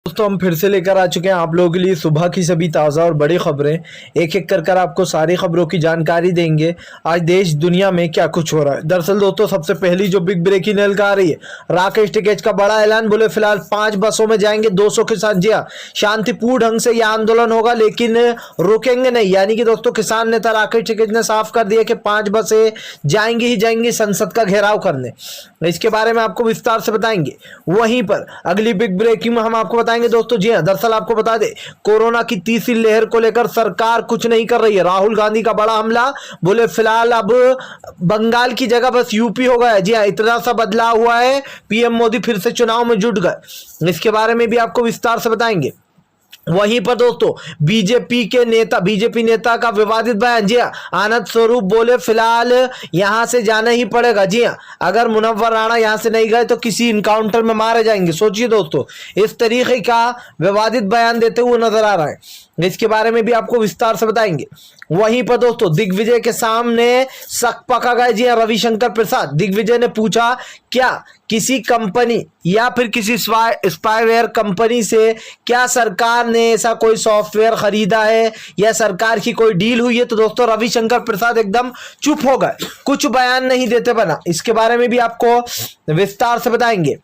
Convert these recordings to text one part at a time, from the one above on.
दोस्तों हम फिर से लेकर आ चुके हैं आप लोगों के लिए सुबह की सभी ताज़ा और बड़ी खबरें। एक एक कर आपको सारी खबरों की जानकारी देंगे। आज देश दुनिया में क्या कुछ हो रहा है। दरअसल दोस्तों सबसे पहली जो बिग ब्रेकिंग न्यूज़ आ रही है, राकेश टिकैत का बड़ा ऐलान। बोले फिलहाल 5 बसों में जाएंगे 200 किसान। जी हाँ, शांतिपूर्ण ढंग से यह आंदोलन होगा लेकिन रुकेंगे नहीं। यानी कि दोस्तों किसान नेता राकेश टिकैत ने साफ कर दिया कि 5 बसें जाएंगी ही जाएंगी संसद का घेराव करने। इसके बारे में आपको विस्तार से बताएंगे। वहीं पर अगली बिग ब्रेकिंग में हम आपको बताएंगे दोस्तों। जी हां, दरअसल आपको बता दें कोरोना की तीसरी लहर को लेकर सरकार कुछ नहीं कर रही है। राहुल गांधी का बड़ा हमला। बोले फिलहाल अब बंगाल की जगह बस यूपी हो गया है। जी हां, इतना सा बदलाव हुआ है, पीएम मोदी फिर से चुनाव में जुट गए। इसके बारे में भी आपको विस्तार से बताएंगे। वहीं पर दोस्तों बीजेपी नेता का विवादित बयान। जी हाँ, आनंद स्वरूप बोले फिलहाल यहां से जाना ही पड़ेगा। जी हाँ, अगर मुनव्वर राणा यहां से नहीं गए तो किसी इनकाउंटर में मारे जाएंगे। सोचिए दोस्तों, इस तरीके का विवादित बयान देते हुए नजर आ रहा है। इसके बारे में भी आपको विस्तार से बताएंगे। वहीं पर दोस्तों दिग्विजय के सामने शक पका गए। जी हाँ, रविशंकर प्रसाद। दिग्विजय ने पूछा क्या किसी कंपनी या फिर किसी स्पाईवेयर कंपनी से क्या सरकार ने ऐसा कोई सॉफ्टवेयर खरीदा है या सरकार की कोई डील हुई है। तो दोस्तों रविशंकर प्रसाद एकदम चुप हो गए, कुछ बयान नहीं देते बना। इसके बारे में भी आपको विस्तार से बताएंगे।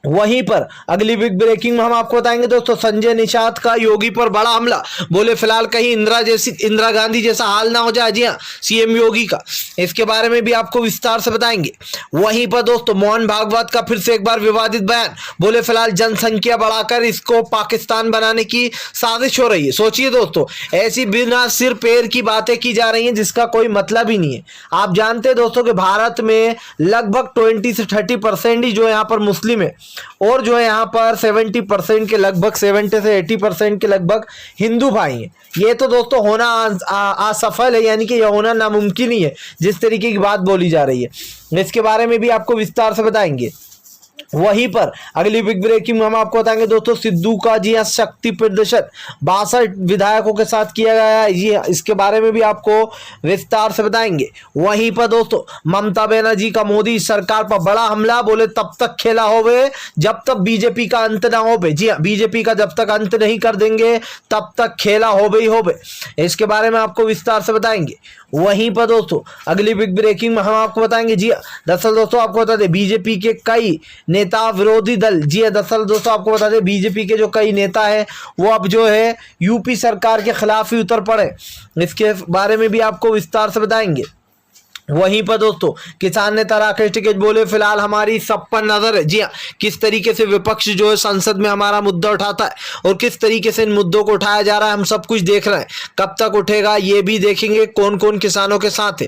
वहीं पर अगली बिग ब्रेकिंग में हम आपको बताएंगे दोस्तों संजय निषाद का योगी पर बड़ा हमला। बोले फिलहाल कहीं इंदिरा गांधी जैसा हाल ना हो जाए। जी हाँ, सीएम योगी का। इसके बारे में भी आपको विस्तार से बताएंगे। वहीं पर दोस्तों मोहन भागवत का फिर से एक बार विवादित बयान। बोले फिलहाल जनसंख्या बढ़ाकर इसको पाकिस्तान बनाने की साजिश हो रही है। सोचिए दोस्तों, ऐसी बिना सिर पैर की बातें की जा रही हैं जिसका कोई मतलब ही नहीं है। आप जानते हैं दोस्तों कि भारत में लगभग 20 से 30% ही जो यहाँ पर मुस्लिम है और जो है यहाँ पर 70% के लगभग 70 से 80% के लगभग हिंदू भाई हैं। ये तो दोस्तों होना असफल है, यानी कि यह होना नामुमकिन ही है जिस तरीके की बात बोली जा रही है। इसके बारे में भी आपको विस्तार से बताएंगे। वहीं पर अगली बिग ब्रेकिंग में हम आपको बताएंगे दोस्तों सिद्धू का जी हाँ शक्ति प्रदर्शन 62 विधायकों के साथ किया गया है। जी हाँ, इसके बारे में भी आपको विस्तार से बताएंगे। वहीं पर दोस्तों ममता बनर्जी का मोदी सरकार पर बड़ा हमला। बोले तब तक खेला होवे जब तक बीजेपी का अंत ना होवे। जी हाँ, बीजेपी का जब तक अंत नहीं कर देंगे तब तक खेला होवे ही होवे। इसके बारे में आपको विस्तार से बताएंगे। वहीं पर दोस्तों अगली बिग ब्रेकिंग में हम आपको बताएंगे। जी हाँ, दरअसल दोस्तों आपको बता दें बीजेपी के कई नेता विरोधी दल। जी हाँ, दरअसल दोस्तों आपको बता दें बीजेपी के जो कई नेता है वो अब जो है यूपी सरकार के खिलाफ ही उतर पड़े। इसके बारे में भी आपको विस्तार से बताएंगे। वहीं पर दोस्तों किसान नेता राकेश टिकैत बोले फिलहाल हमारी सब पर नजर है। जी हाँ, किस तरीके से विपक्ष जो है संसद में हमारा मुद्दा उठाता है और किस तरीके से इन मुद्दों को उठाया जा रहा है हम सब कुछ देख रहे हैं। कब तक उठेगा ये भी देखेंगे, कौन कौन किसानों के साथ है।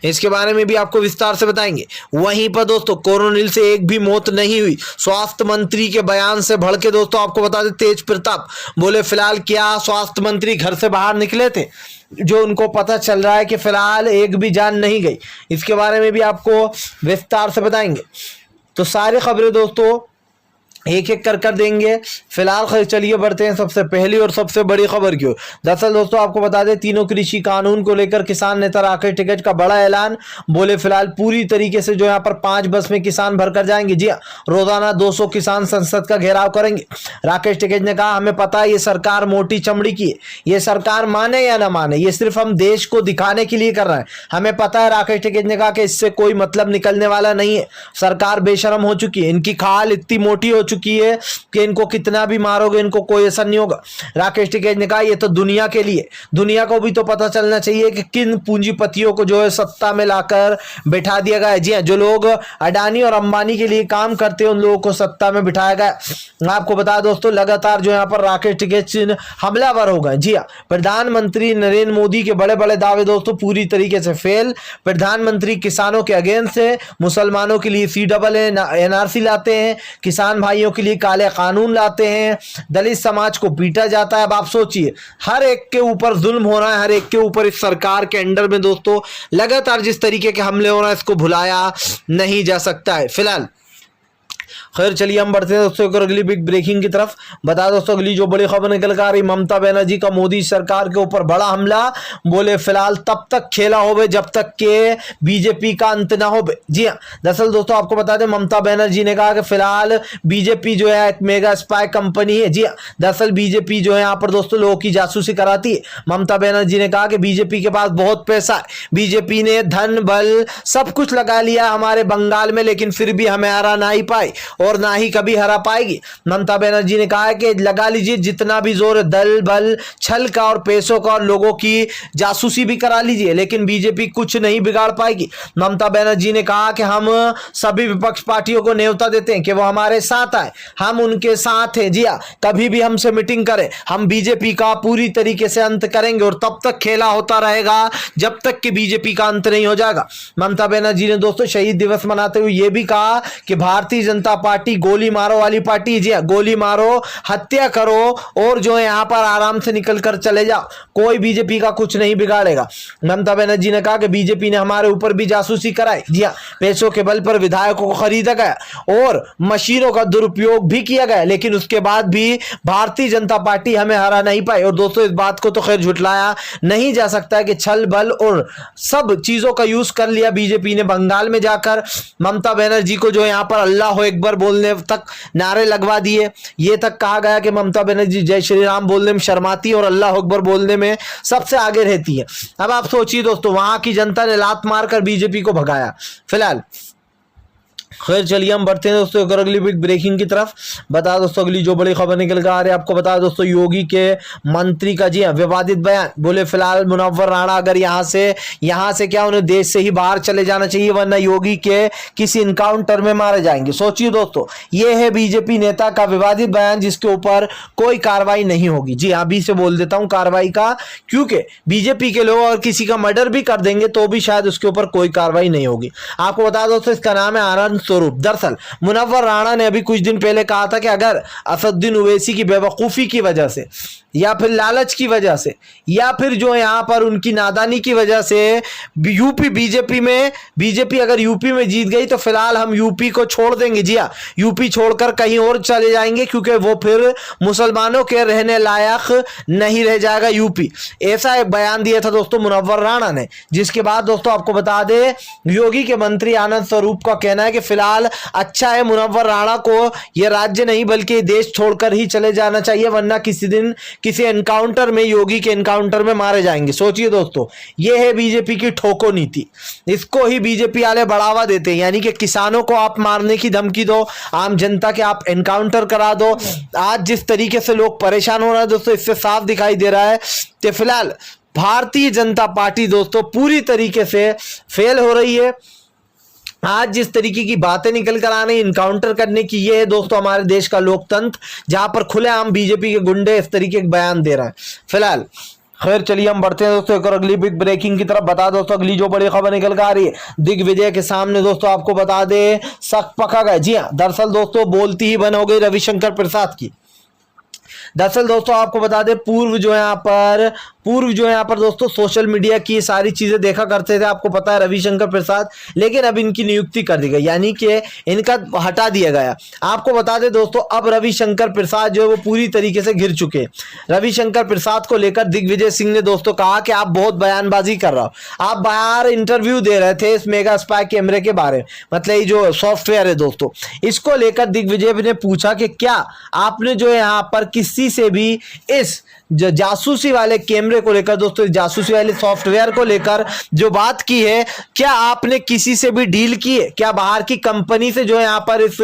इसके बारे में भी आपको विस्तार से बताएंगे। वहीं पर दोस्तों कोरोनिल से एक भी मौत नहीं हुई, स्वास्थ्य मंत्री के बयान से भड़के दोस्तों आपको बता दें तेज प्रताप। बोले फिलहाल क्या स्वास्थ्य मंत्री घर से बाहर निकले थे जो उनको पता चल रहा है कि फिलहाल एक भी जान नहीं गई। इसके बारे में भी आपको विस्तार से बताएंगे। तो सारी खबरें दोस्तों एक एक कर देंगे। फिलहाल चलिए बढ़ते हैं सबसे पहली और सबसे बड़ी खबर की ओर। दरअसल दोस्तों आपको बता दें तीनों कृषि कानून को लेकर किसान नेता राकेश टिकैत का बड़ा ऐलान। बोले फिलहाल पूरी तरीके से जो यहाँ पर 5 बस में किसान भरकर जाएंगे। जी हाँ, रोजाना 200 किसान संसद का घेराव करेंगे। राकेश टिकैत ने कहा हमें पता है ये सरकार मोटी चमड़ी की है, ये सरकार माने या ना माने ये सिर्फ हम देश को दिखाने के लिए कर रहे हैं। हमें पता है राकेश टिकैत ने कहा कि इससे कोई मतलब निकलने वाला नहीं है। सरकार बेशरम हो चुकी है, इनकी खाल इतनी मोटी हो चुकी है कि इनको कितना भी मारोगे इनको कोई असर नहीं होगा। राकेश टिकैत ने कहा ये तो दुनिया के लिए, दुनिया को भी तो पता चलना चाहिए कि किन पूंजीपतियों को जो है सत्ता में लाकर बिठा दिया गया है। जी हाँ, जो लोग अडानी और अंबानी के लिए काम करते हैं उन लोगों को सत्ता में बिठाया गया। आपको बता दोस्तों लगातार जो यहाँ पर राकेश टिकैत हमलावर हो गए। जी हाँ, प्रधानमंत्री नरेंद्र मोदी के बड़े बड़े दावे दोस्तों पूरी तरीके से फेल। प्रधानमंत्री किसानों के अगेंस्ट है, मुसलमानों के लिए NRC लाते हैं, किसान भाइयों के लिए काले कानून लाते हैं, दलित समाज को पीटा जाता है। अब आप सोचिए हर एक के ऊपर जुल्म हो रहा है, हर एक के ऊपर इस सरकार के अंडर में दोस्तों लगातार जिस तरीके के हमले हो रहे हैं इसको भुलाया नहीं जा सकता है। फिलहाल खैर चलिए हम बढ़ते हैं दोस्तों एक और अगली बिग ब्रेकिंग की तरफ। बता दोस्तों अगली जो बड़ी खबर निकल कर आ रही, ममता बनर्जी का मोदी सरकार के ऊपर बड़ा हमला। बोले फिलहाल तब तक खेला होवे जब तक के बीजेपी का अंत ना हो। जी हाँ, दरअसल दोस्तों आपको बता दें ममता बनर्जी ने कहा कि फिलहाल बीजेपी जो है एक मेगा स्पाई कंपनी है। जी हाँ, दरअसल बीजेपी जो है यहाँ पर दोस्तों लोगों की जासूसी कराती है। ममता बनर्जी ने कहा कि बीजेपी के पास बहुत पैसा है, बीजेपी ने धन बल सब कुछ लगा लिया हमारे बंगाल में, लेकिन फिर भी हमें हरा नहीं पाई और ना ही कभी हरा पाएगी। ममता बनर्जी ने कहा है कि लगा लीजिए जितना भी जोर दल बल छल का और पैसों का और लोगों की जासूसी भी करा लीजिए, लेकिन बीजेपी कुछ नहीं बिगाड़ पाएगी। ममता बनर्जी ने कहा कि हम सभी विपक्ष पार्टियों को न्योता देते हैं कि वो हमारे साथ आए, हम उनके साथ हैं। जी हाँ, कभी भी हमसे मीटिंग करें, हम बीजेपी का पूरी तरीके से अंत करेंगे और तब तक खेला होता रहेगा जब तक कि बीजेपी का अंत नहीं हो जाएगा। ममता बनर्जी ने दोस्तों शहीद दिवस मनाते हुए यह भी कहा कि भारतीय जनता पार्टी गोली मारो वाली पार्टी। जी हाँ, गोली मारो, हत्या करो और जो है यहाँ पर आराम से निकल कर चले जाओ, कोई बीजेपी का कुछ नहीं बिगाड़ेगा। ममता बनर्जी ने कहा कि बीजेपी ने हमारे ऊपर भी जासूसी कराई। जी हाँ, पैसों के बल पर विधायकों को खरीदा गया और मशीनों का दुरुपयोग भी किया गया, लेकिन उसके बाद भी भारतीय जनता पार्टी हमें हरा नहीं पाई। और दोस्तों इस बात को तो खैर झुटलाया नहीं जा सकता है कि छल बल और सब चीजों का यूज कर लिया बीजेपी ने बंगाल में जाकर। ममता बनर्जी को जो यहाँ पर अल्लाह अकबर बोलने तक नारे लगवा दिए। ये तक कहा गया कि ममता बनर्जी जय श्री राम बोलने में शर्माती है और अल्लाह अकबर बोलने में सबसे आगे रहती है। अब आप सोचिए दोस्तों, वहां की जनता ने लात मारकर बीजेपी को भगाया। फिलहाल खैर चलिए हम बढ़ते हैं दोस्तों एक और अगली बिग ब्रेकिंग की तरफ। बता दोस्तों अगली जो बड़ी खबर निकल कर आ रही है, आपको बता दोस्तों योगी के मंत्री का जी हाँ विवादित बयान। बोले फिलहाल मुनव्वर राणा अगर यहाँ से क्या उन्हें देश से ही बाहर चले जाना चाहिए, वरना योगी के किसी इनकाउंटर में मारे जाएंगे। सोचिए दोस्तों, ये है बीजेपी नेता का विवादित बयान जिसके ऊपर कोई कार्रवाई नहीं होगी। जी हाँ, अभी से बोल देता हूं कार्रवाई का, क्योंकि बीजेपी के लोग और किसी का मर्डर भी कर देंगे तो भी शायद उसके ऊपर कोई कार्रवाई नहीं होगी। आपको बता दोस्तों इसका नाम है आनंद स्वरूप। दरअसल मुनव्वर राणा ने अभी कुछ दिन पहले कहा था कि अगर असदुद्दीन ओवैसी की बेवकूफी की वजह से या फिर लालच की वजह से या फिर जो यहां पर उनकी नादानी की वजह से बीजेपी अगर यूपी में जीत गई तो फिलहाल हम यूपी को छोड़ देंगे। जी हाँ, यूपी छोड़कर कहीं और चले जाएंगे क्योंकि वो फिर मुसलमानों के रहने लायक नहीं रह जाएगा यूपी। ऐसा एक बयान दिया था दोस्तों मुनव्वर राणा ने, जिसके बाद दोस्तों आपको बता दे योगी के मंत्री आनंद स्वरूप का कहना है कि फिलहाल अच्छा है मुनव्वर राणा को यह राज्य नहीं बल्कि देश छोड़कर ही चले जाना चाहिए, वरना किसी दिन किसी एनकाउंटर में योगी के एनकाउंटर में मारे जाएंगे। सोचिए दोस्तों, यह है बीजेपी की ठोको नीति। इसको ही बीजेपी वाले बढ़ावा देते हैं, यानी कि किसानों को आप मारने की धमकी दो, आम जनता के आप एनकाउंटर करा दो। आज जिस तरीके से लोग परेशान हो रहे हैं दोस्तों, इससे साफ दिखाई दे रहा है कि फिलहाल भारतीय जनता पार्टी दोस्तों पूरी तरीके से फेल हो रही है। आज जिस तरीके की बातें निकल कर आ रही इनकाउंटर करने की, ये है दोस्तों हमारे देश का लोकतंत्र, जहां पर खुलेआम बीजेपी के गुंडे इस तरीके के बयान दे रहे हैं। फिलहाल खैर चलिए हम बढ़ते हैं दोस्तों एक और अगली बिग ब्रेकिंग की तरफ। बता दोस्तों अगली जो बड़ी खबर निकल कर आ रही है, दिग्विजय के सामने दोस्तों आपको बता दे सख्त पका गया। जी हाँ, दरअसल दोस्तों बोलती ही बंद हो गई रविशंकर प्रसाद की। दरअसल दोस्तों आपको बता दें पूर्व जो यहाँ पर दोस्तों सोशल मीडिया की सारी चीजें देखा करते थे, आपको पता है रविशंकर प्रसाद, लेकिन अब इनकी नियुक्ति कर दी गई, यानी कि इनका हटा दिया गया। आपको बता दें दोस्तों अब रविशंकर प्रसाद जो है वो पूरी तरीके से घिर चुके हैं। रविशंकर प्रसाद को लेकर दिग्विजय सिंह ने दोस्तों कहा कि आप बहुत बयानबाजी कर रहे हो, आप बाहर इंटरव्यू दे रहे थे इस मेगा स्पाई कैमरे के बारे में, मतलब ये जो सॉफ्टवेयर है दोस्तों, इसको लेकर दिग्विजय ने पूछा कि क्या आपने जो यहाँ पर किसी से भी इस जो जासूसी वाले कैमरे को लेकर दोस्तों, जासूसी वाले सॉफ्टवेयर को लेकर जो बात की है, क्या आपने किसी से भी डील की है? क्या बाहर की कंपनी से जो है यहाँ पर इस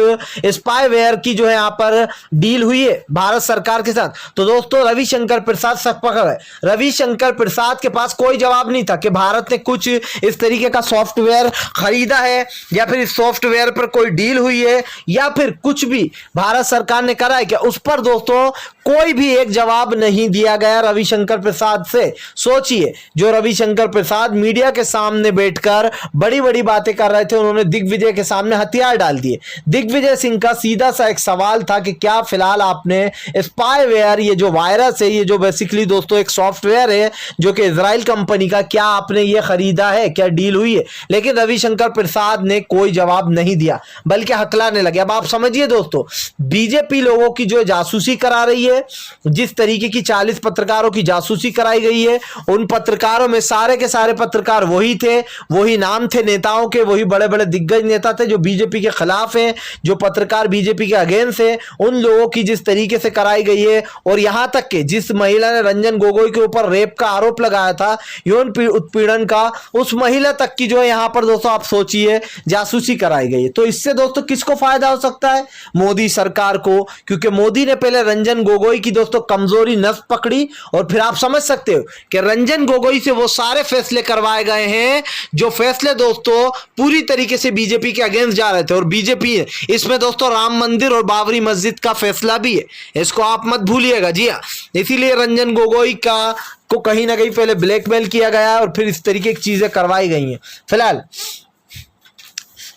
स्पाईवेयर की जो है यहाँ पर डील हुई है भारत सरकार के साथ? तो दोस्तों रविशंकर प्रसाद सक पकड़ है। रविशंकर प्रसाद के पास कोई जवाब नहीं था कि भारत ने कुछ इस तरीके का सॉफ्टवेयर खरीदा है या फिर इस सॉफ्टवेयर पर कोई डील हुई है या फिर कुछ भी भारत सरकार ने करा है क्या, उस पर दोस्तों कोई भी एक जवाब नहीं दिया गया रविशंकर प्रसाद से। सोचिए, जो रविशंकर प्रसाद मीडिया के सामने बैठकर बड़ी बड़ी बातें कर रहे थे, उन्होंने दिग्विजय के सामने हथियार डाल दिए। दिग्विजय सिंह का सीधा सा एक सवाल था कि क्या फिलहाल आपने स्पाईवेयर, ये जो वायरस है, ये जो बेसिकली दोस्तों एक सॉफ्टवेयर है जो कि इजराइल कंपनी का, क्या आपने ये खरीदा है, क्या डील हुई है? लेकिन रविशंकर प्रसाद ने कोई जवाब नहीं दिया, बल्कि हकलाने लगे। अब आप समझिए दोस्तों, बीजेपी लोगों की जो जासूसी करा रही है, जिस तरीके की 40 पत्रकारों की जासूसी कराई गई है, उन पत्रकारों में सारे के सारे पत्रकार वही थे, वही नाम थे नेताओं के, वही बड़े बड़े दिग्गज नेता थे जो बीजेपी के खिलाफ हैं, जो पत्रकार बीजेपी के अगेंस्ट है, उन लोगों की जिस तरीके से कराई गई है। और यहां तक कि जिस महिला ने रंजन गोगोई के ऊपर रेप का आरोप लगाया था, यौन उत्पीड़न का, उस महिला तक की जो है यहां पर दोस्तों आप सोचिए जासूसी कराई गई है। तो इससे दोस्तों किसको फायदा हो सकता है? मोदी सरकार को, क्योंकि मोदी ने पहले रंजन गोगोई की दोस्तों कमजोरी नस पकड़ी, और फिर आप समझ सकते हो कि रंजन गोगोई से वो सारे फैसले करवाए गए हैं जो फैसले दोस्तों पूरी तरीके से बीजेपी के अगेंस्ट जा रहे थे। और बीजेपी इसमें दोस्तों राम मंदिर और बाबरी मस्जिद का फैसला भी है, इसको आप मत भूलिएगा। जी हाँ, इसीलिए रंजन गोगोई को कहीं ना कहीं पहले ब्लैकमेल किया गया और फिर इस तरीके की चीजें करवाई गई हैं। फिलहाल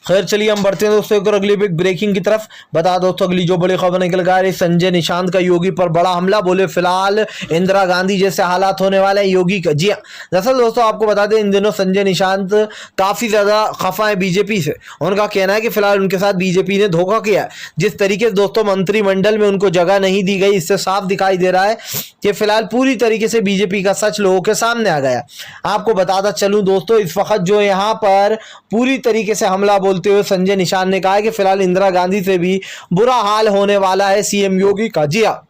खैर चलिए हम बढ़ते हैं दोस्तों एक और अगली बिग ब्रेकिंग की तरफ। बता दोस्तों अगली जो बड़ी खबर निकल कर संजय निशांत का योगी पर बड़ा हमला, बोले फिलहाल इंदिरा गांधी जैसे हालात होने वाले हैं योगी का। जी हाँ, दरअसल दोस्तों आपको बता दें, इन दिनों संजय निशांत काफी ज्यादा खफा है बीजेपी से। उनका कहना है कि फिलहाल उनके साथ बीजेपी ने धोखा किया। जिस तरीके से दोस्तों मंत्रिमंडल में उनको जगह नहीं दी गई, इससे साफ दिखाई दे रहा है कि फिलहाल पूरी तरीके से बीजेपी का सच लोगों के सामने आ गया। आपको बताता चलूं दोस्तों, इस वक्त जो यहाँ पर पूरी तरीके से हमला बोलते हुए संजय निशांत ने कहा है कि फिलहाल इंदिरा गांधी से भी बुरा हाल होने वाला है सीएम योगी का। जी हाँ,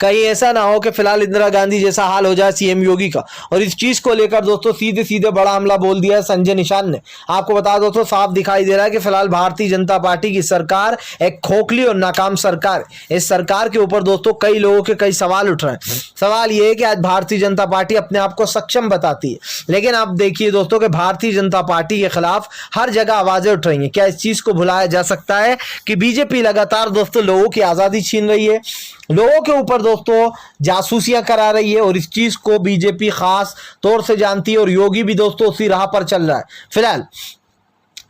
कहीं ऐसा ना हो कि फिलहाल इंदिरा गांधी जैसा हाल हो जाए सीएम योगी का। और इस चीज को लेकर दोस्तों सीधे सीधे बड़ा हमला बोल दिया है संजय निशांत ने। आपको बता दोस्तों, साफ दिखाई दे रहा है कि फिलहाल भारतीय जनता पार्टी की सरकार एक खोखली और नाकाम सरकार है। इस सरकार के ऊपर दोस्तों कई लोगों के कई सवाल उठ रहे हैं। सवाल यह है कि आज भारतीय जनता पार्टी अपने आप को सक्षम बताती है, लेकिन आप देखिए दोस्तों कि भारतीय जनता पार्टी के खिलाफ हर जगह आवाजें उठ रही हैं। क्या इस चीज को भुलाया जा सकता है कि बीजेपी लगातार दोस्तों लोगों की आजादी छीन रही है, लोगों के ऊपर दोस्तों जासूसियां करा रही है, और इस चीज को बीजेपी खास तौर से जानती है और योगी भी दोस्तों उसी राह पर चल रहा है। फिलहाल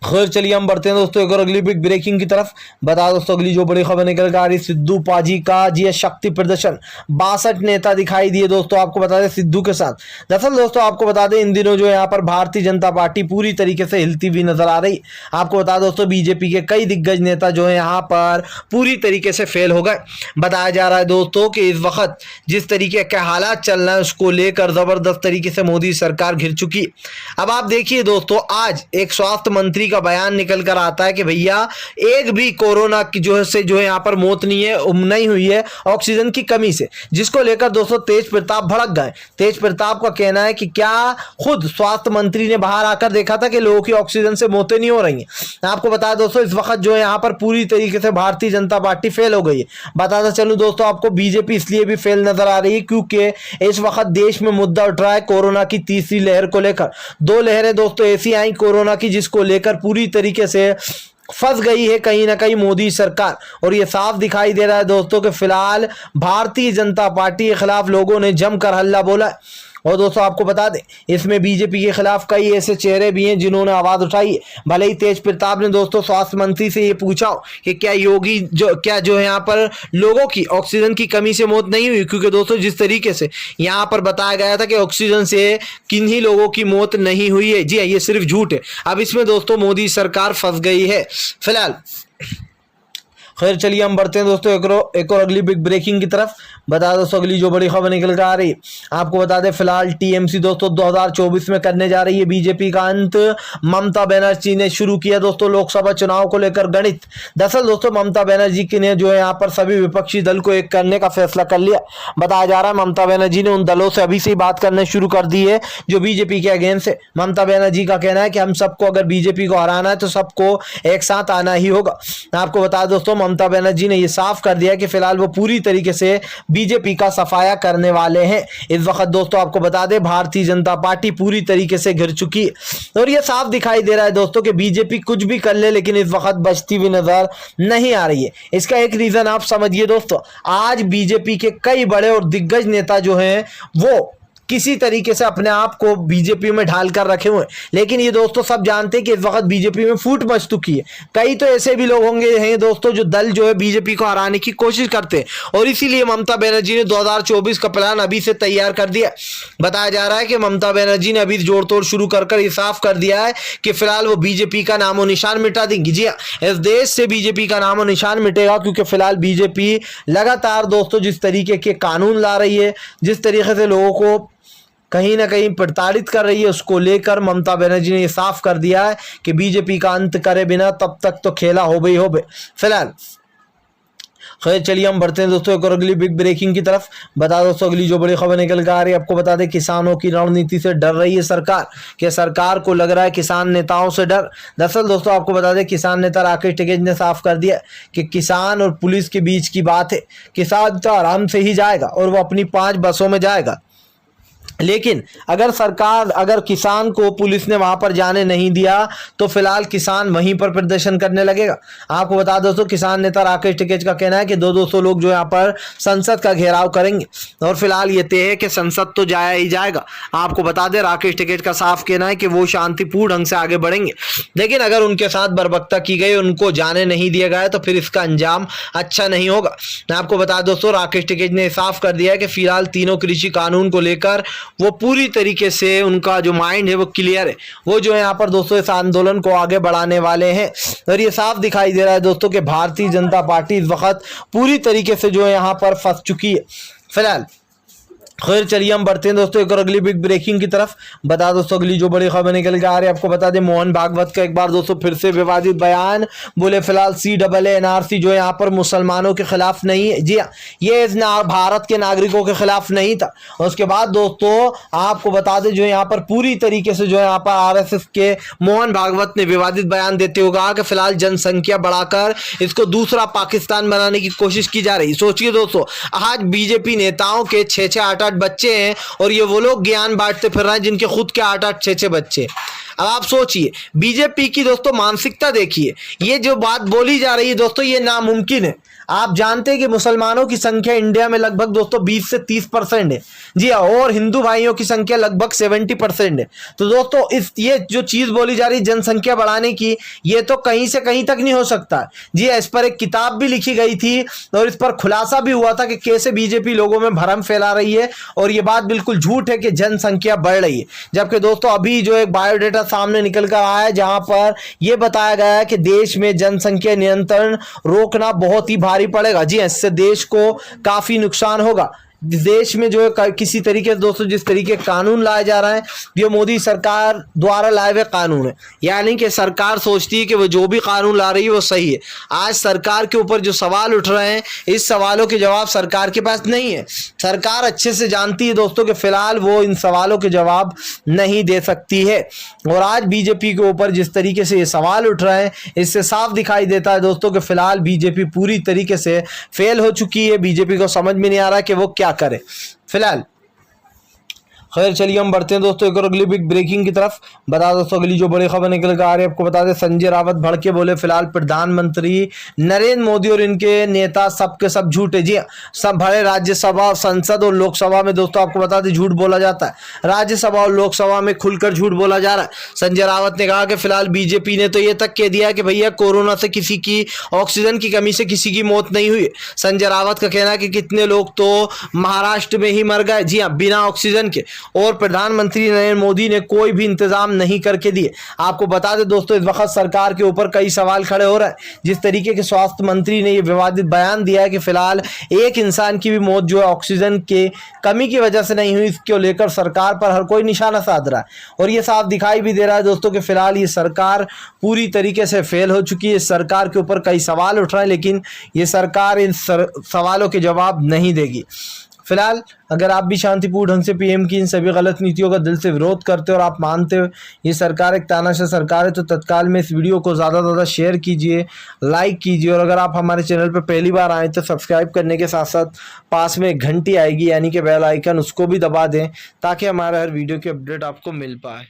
खैर चलिए हम बढ़ते हैं दोस्तों एक और अगली बिग ब्रेकिंग की तरफ। बता दोस्तों अगली जो बड़ी खबर निकल कर आ रही, सिद्धू पाजी का जी शक्ति प्रदर्शन, 62 नेता दिखाई दिए दोस्तों। आपको बता दें सिद्धू के साथ, दरअसल दोस्तों आपको बता दें इन दिनों जो यहाँ पर भारतीय जनता पार्टी पूरी तरीके से हिलती हुई नजर आ रही। आपको बता दोस्तों बीजेपी के कई दिग्गज नेता जो है यहाँ पर पूरी तरीके से फेल हो गए। बताया जा रहा है दोस्तों कि इस वक्त जिस तरीके के हालात चल रहे हैं उसको लेकर जबरदस्त तरीके से मोदी सरकार घिर चुकी। अब आप देखिए दोस्तों, आज एक स्वास्थ्य मंत्री का बयान निकल कर आता है कि भैया एक भी कोरोना की जो है यहाँ पर मौत नहीं हुई है ऑक्सीजन की कमी से, जिसको लेकर दोस्तों तेज प्रताप भड़क गए। तेज प्रताप का कहना है कि क्या खुद स्वास्थ्य मंत्री ने बाहर आकर देखा था कि लोगों की ऑक्सीजन से मौतें नहीं हो रही हैं। आपको बताया दोस्तों इस वक्त जो है यहाँ पर पूरी तरीके से भारतीय जनता पार्टी फेल हो गई है। बताता चलूं दोस्तों आपको, बीजेपी इसलिए भी फेल नजर आ रही है क्योंकि इस वक्त देश में मुद्दा उठ रहा है कोरोना की तीसरी लहर को लेकर। 2 लहरें दोस्तों ऐसी आई कोरोना की जिसको लेकर पूरी तरीके से फंस गई है कहीं ना कहीं मोदी सरकार। और ये साफ दिखाई दे रहा है दोस्तों कि फिलहाल भारतीय जनता पार्टी के खिलाफ लोगों ने जमकर हल्ला बोला है। और दोस्तों आपको बता दें इसमें बीजेपी के खिलाफ कई ऐसे चेहरे भी हैं जिन्होंने आवाज उठाई है। भले ही तेज प्रताप ने दोस्तों स्वास्थ्य मंत्री से ये पूछा कि क्या योगी जो है यहाँ पर लोगों की ऑक्सीजन की कमी से मौत नहीं हुई, क्योंकि दोस्तों जिस तरीके से यहाँ पर बताया गया था कि ऑक्सीजन से किन्हीं लोगों की मौत नहीं हुई है, जी ये सिर्फ झूठ है। अब इसमें दोस्तों मोदी सरकार फंस गई है। फिलहाल खैर चलिए हम बढ़ते हैं दोस्तों एक और अगली बिग ब्रेकिंग की तरफ। बता दोस्तों अगली जो बड़ी खबर निकल कर आ रही, आपको बता दें फिलहाल टीएमसी दोस्तों 2024 में करने जा रही है बीजेपी का अंत। ममता बनर्जी ने शुरू किया दोस्तों लोकसभा चुनाव को लेकर गणित। दरअसल दोस्तों ममता बनर्जी की ने जो है यहाँ पर सभी विपक्षी दल को एक करने का फैसला कर लिया। बताया जा रहा है ममता बनर्जी ने उन दलों से अभी से ही बात करना शुरू कर दी है जो बीजेपी के अगेंस्ट है। ममता बनर्जी का कहना है कि हम सबको अगर बीजेपी को हराना है तो सबको एक साथ आना ही होगा। आपको बता दोस्तों ममता बनर्जी ने ये साफ कर दिया कि फिलहाल वो पूरी तरीके से बीजेपी का सफाया करने वाले हैं। इस वक्त दोस्तों आपको बता दें भारतीय जनता पार्टी पूरी तरीके से घिर चुकी है और ये साफ दिखाई दे रहा है दोस्तों कि बीजेपी कुछ भी कर ले लेकिन इस वक्त बचती हुई नजर नहीं आ रही है। इसका एक रीजन आप समझिए दोस्तों, आज बीजेपी के कई बड़े और दिग्गज नेता जो हैं वो किसी तरीके से अपने आप को बीजेपी में ढाल कर रखे हुए हैं, लेकिन ये दोस्तों सब जानते हैं कि इस वक्त बीजेपी में फूट मच चुकी है। कई तो ऐसे भी लोग होंगे हैं दोस्तों जो दल जो है बीजेपी को हराने की कोशिश करते हैं और इसीलिए ममता बनर्जी ने 2024 का प्लान अभी से तैयार कर दिया। बताया जा रहा है कि ममता बनर्जी ने अभी जोड़ तोड़ शुरू कर ये साफ कर दिया है कि फिलहाल वो बीजेपी का नामो निशान मिटा देंगी। जी हाँ, इस देश से बीजेपी का नामो निशान मिटेगा क्योंकि फिलहाल बीजेपी लगातार दोस्तों जिस तरीके के कानून ला रही है, जिस तरीके से लोगों को कहीं ना कहीं प्रताड़ित कर रही है, उसको लेकर ममता बनर्जी ने यह साफ कर दिया है कि बीजेपी का अंत करे बिना तब तक तो खेला हो गई हो। फिलहाल खैर चलिए हम बढ़ते हैं दोस्तों एक और अगली बिग ब्रेकिंग की तरफ। बता दोस्तों अगली जो बड़ी खबर निकल कर आ रही है, आपको बता दें किसानों की रणनीति से डर रही है सरकार। कि सरकार को लग रहा है किसान नेताओं से डर। दरअसल दोस्तों आपको बता दें किसान नेता राकेश टिकैत ने साफ कर दिया कि किसान और पुलिस के बीच की बात है। किसान तो आराम से ही जाएगा और वो अपनी 5 बसों में जाएगा, लेकिन अगर किसान को पुलिस ने वहां पर जाने नहीं दिया तो फिलहाल किसान वहीं पर प्रदर्शन करने लगेगा। आपको बता दोस्तों किसान नेता राकेश टिकैत का कहना है कि 200 लोग जो यहाँ पर संसद का घेराव करेंगे और फिलहाल ये तय है कि संसद तो जाया ही जाएगा। आपको बता दें राकेश टिकैत का साफ कहना है कि वो शांतिपूर्ण ढंग से आगे बढ़ेंगे, लेकिन अगर उनके साथ बर्बरता की गई, उनको जाने नहीं दिया गया तो फिर इसका अंजाम अच्छा नहीं होगा। आपको बता दोस्तों राकेश टिकैत ने साफ कर दिया है कि फिलहाल तीनों कृषि कानून को लेकर वो पूरी तरीके से उनका जो माइंड है वो क्लियर है। वो जो है यहाँ पर दोस्तों इस आंदोलन को आगे बढ़ाने वाले हैं और ये साफ दिखाई दे रहा है दोस्तों कि भारतीय जनता पार्टी इस वक्त पूरी तरीके से जो है यहाँ पर फंस चुकी है। फिलहाल खैर चलिए हम बढ़ते हैं दोस्तों एक और अगली बिग ब्रेकिंग की तरफ। बता दोस्तों अगली जो बड़ी खबर निकल के आ रही है, आपको बता दें मोहन भागवत का एक बार दोस्तों फिर से विवादित बयान। बोले फिलहाल CAA NRC जो है यहाँ पर मुसलमानों के खिलाफ नहीं है। जी हाँ, ये भारत के नागरिकों के खिलाफ नहीं था। उसके बाद दोस्तों आपको बता दें जो यहाँ पर पूरी तरीके से जो है यहाँ पर RSS के मोहन भागवत ने विवादित बयान देते हुए कहा कि फिलहाल जनसंख्या बढ़ाकर इसको दूसरा पाकिस्तान बनाने की कोशिश की जा रही। सोचिए दोस्तों आज बीजेपी नेताओं के 6-8 बच्चे हैं और ये वो लोग ज्ञान बांटते फिर रहे हैं जिनके खुद के 8-8 6-6 बच्चे। अब आप सोचिए बीजेपी की दोस्तों मानसिकता देखिए, ये जो बात बोली जा रही है दोस्तों ये नामुमकिन है। आप जानते हैं कि मुसलमानों की संख्या इंडिया में लगभग दोस्तों 20 से 30% है। जी हाँ, और हिंदू भाइयों की संख्या लगभग 70% है। तो दोस्तों ये जो चीज बोली जा रही है जनसंख्या बढ़ाने की, ये तो कहीं से कहीं तक नहीं हो सकता। जी हाँ, इस पर एक किताब भी लिखी गई थी और इस पर खुलासा भी हुआ था कि कैसे बीजेपी लोगों में भ्रम फैला रही है और ये बात बिल्कुल झूठ है कि जनसंख्या बढ़ रही है। जबकि दोस्तों अभी जो एक बायोडेटा सामने निकल कर आया है जहां पर यह बताया गया है कि देश में जनसंख्या नियंत्रण रोकना बहुत ही भारी पड़ेगा। जी, इससे देश को काफी नुकसान होगा। देश में जो है किसी तरीके से दोस्तों जिस तरीके कानून लाया जा रहा है ये मोदी सरकार द्वारा लाए हुए कानून है, यानी कि सरकार सोचती है कि वो जो भी कानून ला रही है वो सही है। आज सरकार के ऊपर जो सवाल उठ रहे हैं इस सवालों के जवाब सरकार के पास नहीं है। सरकार अच्छे से जानती है दोस्तों कि फिलहाल वो इन सवालों के जवाब नहीं दे सकती है और आज बीजेपी के ऊपर जिस तरीके से ये सवाल उठ रहे हैं इससे साफ दिखाई देता है दोस्तों कि फिलहाल बीजेपी पूरी तरीके से फेल हो चुकी है। बीजेपी को समझ में नहीं आ रहा कि वो क्या करे फिलहाल। खैर चलिए हम बढ़ते हैं दोस्तों एक और अगली बिग ब्रेकिंग की तरफ। बता दोस्तों अगली जो बड़ी खबर निकल कर आ रही है, आपको बता दें संजय रावत भड़के बोले फिलहाल प्रधानमंत्री नरेंद्र मोदी और इनके नेता सबके सब झूठे। जी सब भरे राज्यसभा संसद और लोकसभा में दोस्तों आपको बता दें झूठ बोला जाता है। राज्यसभा और लोकसभा में खुलकर झूठ बोला जा रहा है। संजय रावत ने कहा कि फिलहाल बीजेपी ने तो ये तक कह दिया कि भैया कोरोना से किसी की ऑक्सीजन की कमी से किसी की मौत नहीं हुई। संजय रावत का कहना है कि कितने लोग तो महाराष्ट्र में ही मर गए, जी हाँ, बिना ऑक्सीजन के, और प्रधानमंत्री नरेंद्र मोदी ने कोई भी इंतजाम नहीं करके दिए। आपको बता दें दोस्तों इस वक्त सरकार के ऊपर कई सवाल खड़े हो रहे हैं। जिस तरीके के स्वास्थ्य मंत्री ने यह विवादित बयान दिया है कि फिलहाल एक इंसान की भी मौत जो है ऑक्सीजन के कमी की वजह से नहीं हुई, इसको लेकर सरकार पर हर कोई निशाना साध रहा है और ये साफ दिखाई भी दे रहा है दोस्तों कि फिलहाल ये सरकार पूरी तरीके से फेल हो चुकी है। सरकार के ऊपर कई सवाल उठ रहे हैं लेकिन ये सरकार इन सवालों के जवाब नहीं देगी। फिलहाल अगर आप भी शांतिपूर्ण ढंग से पीएम की इन सभी गलत नीतियों का दिल से विरोध करते हो और आप मानते हो ये सरकार एक तानाशाह सरकार है, तो तत्काल में इस वीडियो को ज़्यादा से ज़्यादा शेयर कीजिए, लाइक कीजिए, और अगर आप हमारे चैनल पर पहली बार आए तो सब्सक्राइब करने के साथ साथ पास में एक घंटी आएगी यानी कि बेल आइकन, उसको भी दबा दें ताकि हमारे हर वीडियो की अपडेट आपको मिल पाए।